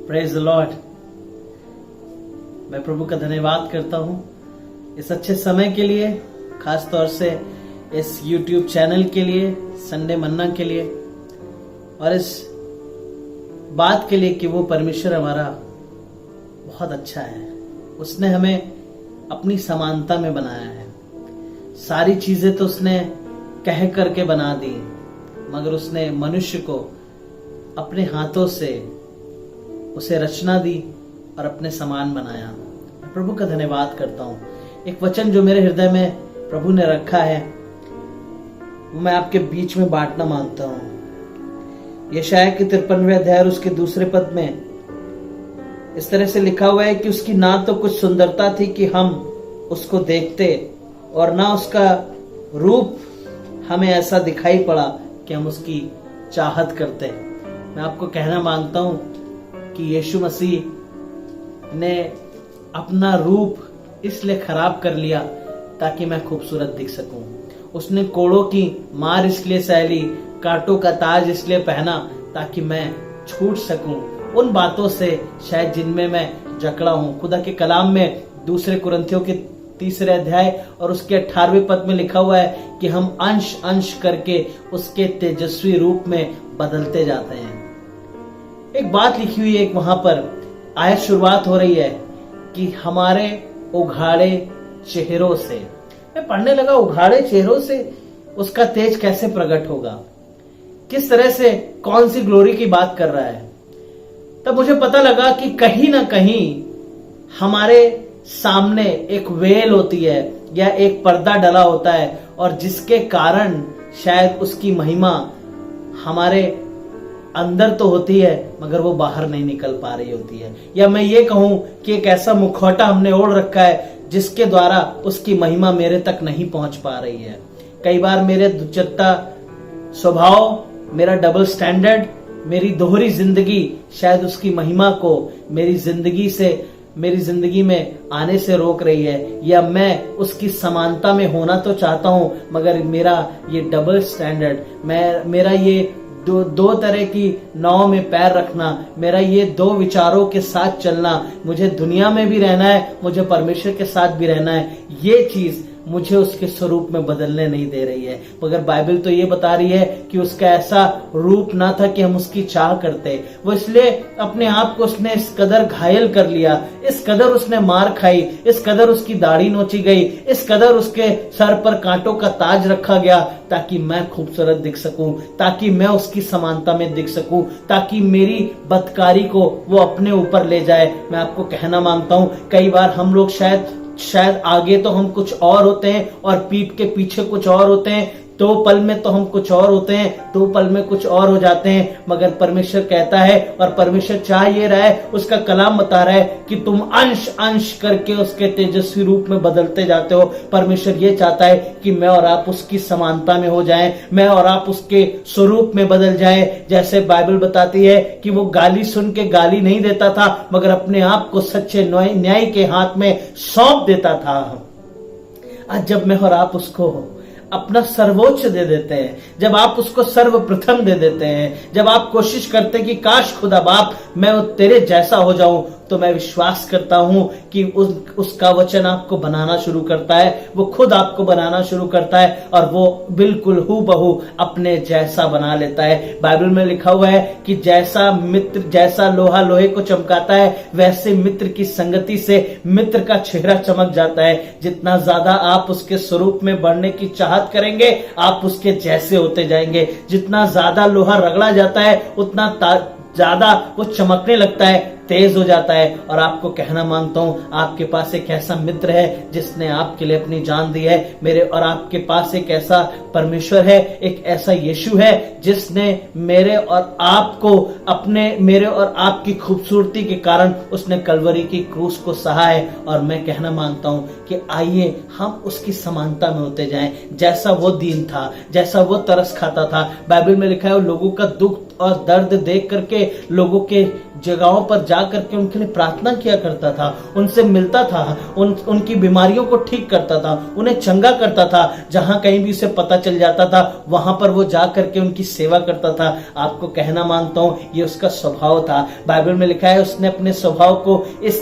Praise the Lord. मैं प्रभु का धन्यवाद करता हूं इस अच्छे समय के लिए, खास तौर से इस YouTube चैनल के लिए, संडे मन्ना के लिए, और इस बात के लिए कि वो परमेश्वर हमारा बहुत अच्छा है। उसने हमें अपनी समानता में बनाया है। सारी चीजें तो उसने कह करके बना दी, मगर उसने मनुष्य को अपने हाथों से उसे रचना दी और अपने समान बनाया। मैं प्रभु का धन्यवाद करता हूँ। एक वचन जो मेरे हृदय में प्रभु ने रखा है वो मैं आपके बीच में बांटना मांगता हूँ। यशायाह के 53वें अध्याय और उसके दूसरे पद में इस तरह से लिखा हुआ है कि उसकी ना तो कुछ सुंदरता थी कि हम उसको देखते, और ना उसका रूप हमें ऐसा दिखाई पड़ा कि हम उसकी चाहत करते। मैं आपको कहना मांगता हूं कि यीशु मसीह ने अपना रूप इसलिए खराब कर लिया ताकि मैं खूबसूरत दिख सकूं। उसने कोड़ों की मार इसलिए सह ली, कांटों का ताज इसलिए पहना ताकि मैं छूट सकूं उन बातों से शायद जिनमें मैं जकड़ा हूं। खुदा के कलाम में 2 कुरिन्थियों के 3 अध्याय और उसके 18वें पद में लिखा हुआ है कि हम अंश अंश करके उसके तेजस्वी रूप में बदलते जाते हैं। एक बात लिखी हुई है, एक वहां पर आयत शुरुआत हो रही है कि हमारे उघाड़े चेहरों से। मैं पढ़ने लगा, उघाड़े चेहरों से उसका तेज कैसे प्रकट होगा, किस तरह से, कौन सी ग्लोरी की बात कर रहा है। तब मुझे पता लगा कि कहीं ना कहीं हमारे सामने एक वेल होती है या एक पर्दा डला होता है, और जिसके कारण शायद उसकी महिमा हमारे अंदर तो होती है मगर वो बाहर नहीं निकल पा रही होती है। या मैं ये कहूं कि एक ऐसा मुखौटा हमने ओढ़ रखा है जिसके द्वारा उसकी महिमा मेरे तक नहीं पहुंच पा रही है। कई बार मेरे दुचत्ता स्वभाव, मेरा डबल स्टैंडर्ड, मेरी दोहरी जिंदगी शायद उसकी महिमा को मेरी जिंदगी में आने से रोक रही है। या मैं उसकी समानता में होना तो चाहता हूं मगर मेरा ये डबल स्टैंडर्ड, मेरा ये दो तरह की नाव में पैर रखना, मेरा ये 2 विचारों के साथ चलना, मुझे दुनिया में भी रहना है, मुझे परमेश्वर के साथ भी रहना है, ये चीज मुझे उसके स्वरूप में बदलने नहीं दे रही है। मगर बाइबल तो ये बता रही है कि उसका ऐसा रूप ना था कि हम उसकी चाह करते। वो इसलिए अपने आप को उसने इस कदर घायल कर लिया, इस कदर उसने मार खाई, इस कदर उसकी दाढ़ी नोची गई, इस कदर उसके सर पर कांटों का ताज रखा गया ताकि मैं खूबसूरत दिख सकूं, ताकि मैं उसकी समानता में दिख सकूं, ताकि मेरी बदकारी को वो अपने ऊपर ले जाए। मैं आपको कहना मांगता हूं, कई बार हम लोग शायद आगे तो हम कुछ और होते हैं और पीठ के पीछे कुछ और होते हैं। 2 पल में तो हम कुछ और होते हैं, 2 पल में कुछ और हो जाते हैं। मगर परमेश्वर कहता है, और परमेश्वर चाह ये रहा है, उसका कलाम बता रहा है कि तुम अंश अंश करके उसके तेजस्वी रूप में बदलते जाते हो। परमेश्वर ये चाहता है कि मैं और आप उसकी समानता में हो जाएं, मैं और आप उसके स्वरूप में बदल जाएं। जैसे बाइबल बताती है कि वो गाली सुन के गाली नहीं देता था मगर अपने आप को सच्चे न्याय के हाथ में सौंप देता था। आज जब मैं और आप उसको अपना सर्वोच्च दे देते हैं, जब आप उसको सर्वप्रथम दे देते हैं, जब आप कोशिश करते हैं कि काश खुदा बाप मैं तेरे जैसा हो जाऊं, तो मैं विश्वास करता हूं कि उसका वचन आपको बनाना शुरू करता है। वो खुद आपको बनाना शुरू करता है और वो बिल्कुल हूबहू अपने जैसा बना लेता है। बाइबल में लिखा हुआ है कि जैसा लोहा लोहे को चमकाता है, वैसे मित्र की संगति से मित्र का चेहरा चमक जाता है। जितना ज्यादा आप उसके स्वरूप में बढ़ने की चाहत करेंगे, आप उसके जैसे होते जाएंगे। जितना ज्यादा लोहा रगड़ा जाता है उतना ज्यादा वो चमकने लगता है, तेज हो जाता है। और आपको कहना मांगता हूं, आपके पास एक ऐसा मित्र है जिसने आपके लिए अपनी जान दी है। मेरे और आपके पास एक ऐसा परमेश्वर है, एक ऐसा यीशु है जिसने मेरे और आपकी खूबसूरती के कारण उसने कलवरी की क्रूस को सहा है। और मैं कहना मांगता हूं कि आइए हम उसकी समानता में होते जाएं। जैसा वो दीन था, जैसा वो तरस खाता था, बाइबल में लिखा है लोगों का दुख और दर्द देख करके लोगों के जगहों पर जा करके उनके लिए प्रार्थना किया करता था, उनसे मिलता था, उनकी बीमारियों को ठीक करता था, उन्हें चंगा करता था। जहां कहीं भी उसे पता चल जाता था वहां पर वो जा करके उनकी सेवा करता था। आपको कहना मांगता हूं ये उसका स्वभाव था। बाइबल में लिखा है उसने अपने स्वभाव को इस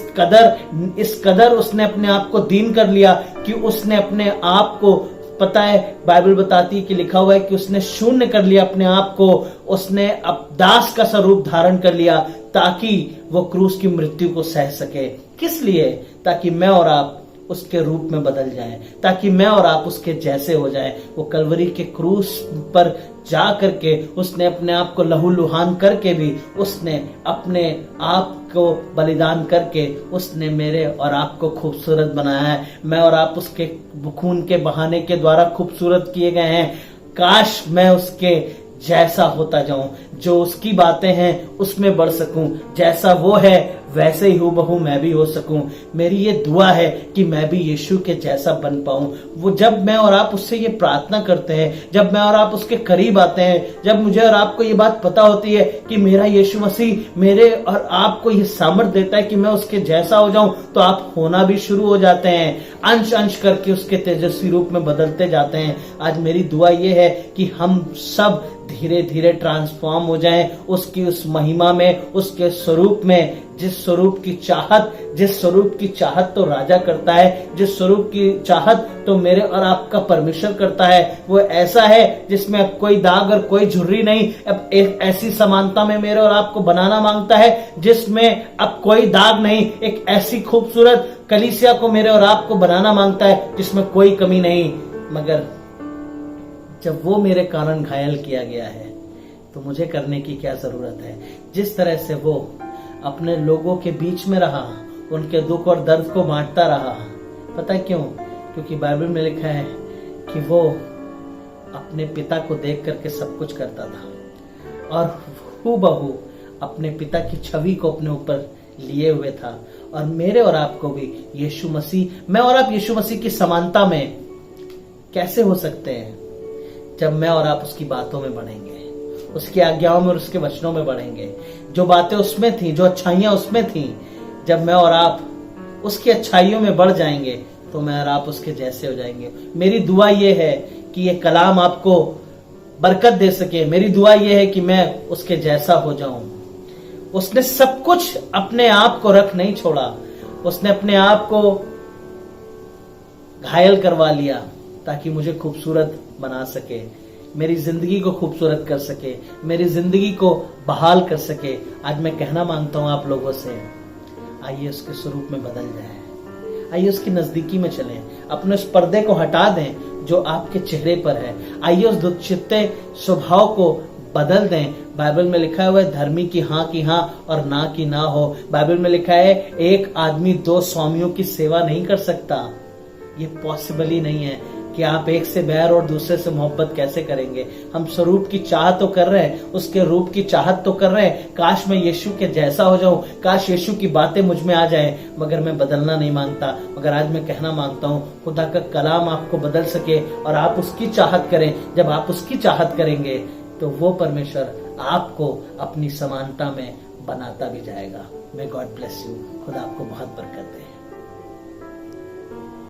कदर उसने अपने आप को दीन कर लिया कि उसने अपने आप को, पता है बाइबल बताती है कि लिखा हुआ है कि उसने शून्य कर लिया अपने आप को, उसने अब दास का स्वरूप धारण कर लिया ताकि वो क्रूस की मृत्यु को सह सके। किस लिए? ताकि मैं और आप उसके रूप में बदल जाएं, ताकि मैं और आप उसके जैसे हो जाएं। वो कलवरी के क्रूस पर जा करके उसने अपने आप को लहूलुहान करके भी उसने अपने आप को बलिदान करके उसने मेरे और आपको खूबसूरत बनाया है। मैं और आप उसके खून के बहाने के द्वारा खूबसूरत किए गए हैं। काश मैं उसके जैसा होता जाऊं, जो उसकी बातें हैं उसमें बढ़ सकूं, जैसा वो है वैसे ही हूबहू मैं भी हो सकूं। मेरी ये दुआ है कि मैं भी यीशु के जैसा बन पाऊं। वो जब मैं और आप उससे ये प्रार्थना करते हैं, जब मैं और आप उसके करीब आते हैं, जब मुझे और आपको ये बात पता होती है कि मेरा यीशु मसीह मेरे और आपको ये सामर्थ देता है कि मैं उसके जैसा हो जाऊं, तो आप होना भी शुरू हो जाते हैं, अंश अंश करके उसके तेजस्वी रूप में बदलते जाते हैं। आज मेरी दुआ ये है कि हम सब धीरे धीरे ट्रांसफॉर्म हो जाएं उसकी उस महिमा में, उसके स्वरूप में, जिस स्वरूप की चाहत तो राजा करता है, जिस स्वरूप की चाहत तो मेरे और आपका परमेश्वर करता है। वो ऐसा है जिसमें अब कोई दाग और कोई झुर्री नहीं। अब एक ऐसी समानता में मेरे और आपको बनाना मांगता है जिसमें अब कोई दाग नहीं। एक ऐसी खूबसूरत कलीसिया को मेरे और आपको बनाना मांगता है जिसमें कोई कमी नहीं। मगर जब वो मेरे कारण घायल किया गया है तो मुझे करने की क्या जरूरत है? जिस तरह से वो अपने लोगों के बीच में रहा, उनके दुख और दर्द को बांटता रहा। पता क्यों? क्योंकि बाइबल में लिखा है कि वो अपने पिता को देख करके सब कुछ करता था और हूबहू अपने पिता की छवि को अपने ऊपर लिए हुए था। और मेरे और आपको भी यीशु मसीह, मैं और आप यीशु मसीह की समानता में कैसे हो सकते हैं? जब मैं और आप उसकी बातों में बढ़ेंगे, उसकी आज्ञाओं में और उसके वचनों में बढ़ेंगे। जो बातें उसमें थी, जो अच्छाइयां उसमें थी, जब मैं और आप उसकी अच्छाइयों में बढ़ जाएंगे तो मैं और आप उसके जैसे हो जाएंगे। मेरी दुआ ये है कि ये कलाम आपको बरकत दे सके। मेरी दुआ ये है कि मैं उसके जैसा हो जाऊं। उसने सब कुछ अपने आप को रख नहीं छोड़ा, उसने अपने आप को घायल करवा लिया ताकि मुझे खूबसूरत बना सके, मेरी जिंदगी को खूबसूरत कर सके, मेरी जिंदगी को बहाल कर सके। आज मैं कहना मांगता हूं आप लोगों से, आइए उसके स्वरूप में बदल जाए, आइए उसकी नजदीकी में चलें, अपने उस पर्दे को हटा दें जो आपके चेहरे पर है। आइए उस दुष्चित्ते स्वभाव को बदल दें। बाइबल में लिखा हुआ है धर्मी की हाँ और ना की ना हो। बाइबल में लिखा है एक आदमी दो स्वामियों की सेवा नहीं कर सकता। ये पॉसिबल ही नहीं है कि आप एक से बैर और दूसरे से मोहब्बत कैसे करेंगे। हम स्वरूप की चाहत तो कर रहे हैं, उसके रूप की चाहत तो कर रहे हैं। काश मैं यीशु के जैसा हो जाऊं, काश यीशु की बातें मुझ में आ जाएं, मगर मैं बदलना नहीं मांगता। मगर आज मैं कहना मांगता हूं खुदा का कलाम आपको बदल सके और आप उसकी चाहत करें। जब आप उसकी चाहत करेंगे तो वो परमेश्वर आपको अपनी समानता में बनाता भी जाएगा। May God bless you. खुदा आपको बहुत बरकत दे।